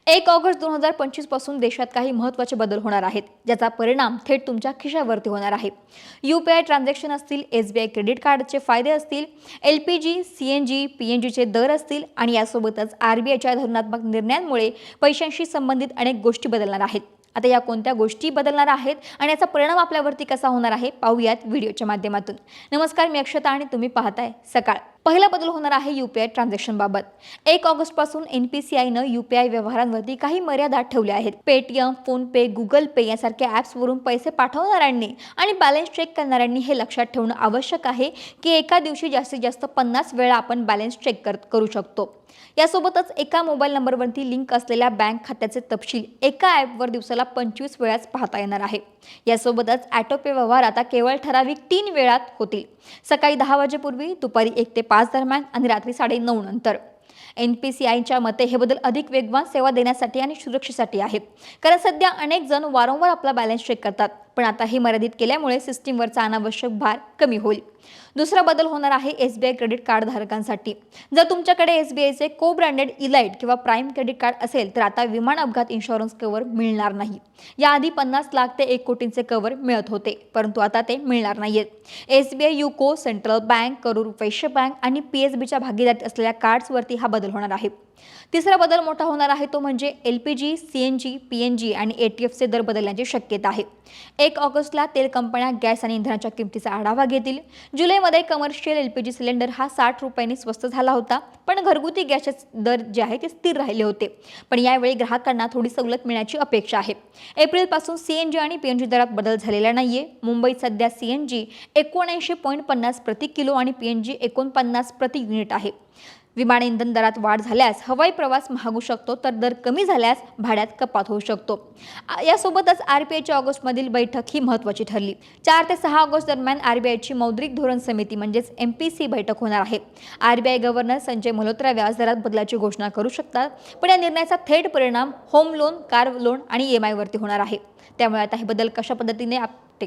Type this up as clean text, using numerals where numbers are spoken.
1 August 2025 पासून देशात काही महत्त्वाचे बदल होणार आहेत, ज्याचा परिणाम थेट तुमच्या खिशावरती होणार आहे. UPI ट्रान्झॅक्शन असतील, SBI क्रेडिट कार्डचे फायदे असतील, LPG, CNG, PNGचे दर असतील आणि यासोबतच RBIच्या धोरणात्मक निर्णयांमुळे पैशांशी संबंधित अनेक गोष्टी बदलणार आहेत. आता या कोणत्या गोष्टी बदलणार आहेत आणि याचा परिणाम आपल्यावरती कसा होणार आहे पाहूयात व्हिडिओच्या माध्यमातून. नमस्कार, मी अक्षता आणि तुम्ही पाहताय सकाळ. पहिला बदल होणार आहे UPI ट्रान्झॅक्शन बाबत. 1 ऑगस्ट पासून NPCIनं UPI व्यवहारांवरती काही मर्यादा ठेवल्या आहेत. पेटीएम, फोनपे, गुगल पे यासारख्या ॲप्सवरून पैसे पाठवणाऱ्यांनी आणि बॅलन्स चेक करणाऱ्यांनी हे लक्षात ठेवणं आवश्यक आहे की एका दिवशी जास्तीत जास्त 50 वेळा आपण बॅलन्स चेक करू शकतो. यासोबतच एका मोबाईल नंबरवरती लिंक असलेल्या बँक खात्याचे तपशील एका ॲपवर दिवसाला 25 वेळाच पाहता येणार आहे. यासोबतच ऑटोपे व्यवहार आता केवळ ठराविक 3 वेळात होतील, सकाळी 10 वाजेपूर्वी, दुपारी 1 ते 5 दरम्यान आणि रात्री 9:30 नंतर. NPCIच्या मते हे बदल अधिक वेगवान सेवा देण्यासाठी आणि सुरक्षेसाठी आहे, कारण सध्या अनेक जण वारंवार आपला बॅलन्स चेक करतात, पण आता हे मर्यादित केल्यामुळे सिस्टीमवरचा अनावश्यक भार कमी होईल. दुसरा बदल होणार आहे SBI क्रेडिट कार्ड धारकांसाठी. जर तुमच्याकडे SBIचे को ब्रँडेड इलाइट किंवा प्राइम क्रेडिट कार्ड असेल तर आता विमान अपघात इन्शुरन्स कव्हर मिळणार नाही. याआधी 50 लाख ते 1 कोटींचे कव्हर मिळत होते, परंतु आता ते मिळणार नाहीयेत. SBI UCO, central bank, Karur Vysya bank आणि PSBच्या भागीदारीत असलेल्या कार्ड्सवरती हा बदल होणार आहे. तिसरा बदल मोठा होणार आहे तो म्हणजे LPG, CNG, PNG आणि ATFचे दर बदलण्याची शक्यता आहे. 1 ऑगस्टला तेल कंपन्या गॅस आणि इंधनाच्या किमतीचा आढावा घेतील. जुलैमध्ये कमर्शियल LPG सिलेंडर हा 60 रुपयांनी स्वस्त झाला होता, पण घरगुती गॅसचे दर जे आहे ते स्थिर राहिले होते. पण यावेळी ग्राहकांना थोडी सवलत मिळण्याची अपेक्षा आहे. एप्रिलपासून CNG आणि PNG दरात बदल झालेला नाहीये. मुंबईत सध्या CNG 79.50 प्रति किलो आणि PNG 49 प्रति युनिट आहे. विमान इंधन दरात वाढ झाल्यास हवाई प्रवास महागू शकतो, तर दर कमी झाल्यास भाड्यात कपात होऊ शकतो. यासोबतच RBIच्या ऑगस्टमधील बैठक ही महत्त्वाची ठरली. 4 ते 6 ऑगस्ट दरम्यान RBIची मौद्रिक धोरण समिती म्हणजेच MPC बैठक होणार आहे. RBI गव्हर्नर संजय मल्होत्रा व्याजदरात बदलाची घोषणा करू शकतात, पण या निर्णयाचा थेट परिणाम होम लोन, कार लोन आणि EMI वरती होणार आहे. त्यामुळे आता हे बदल कशा पद्धतीने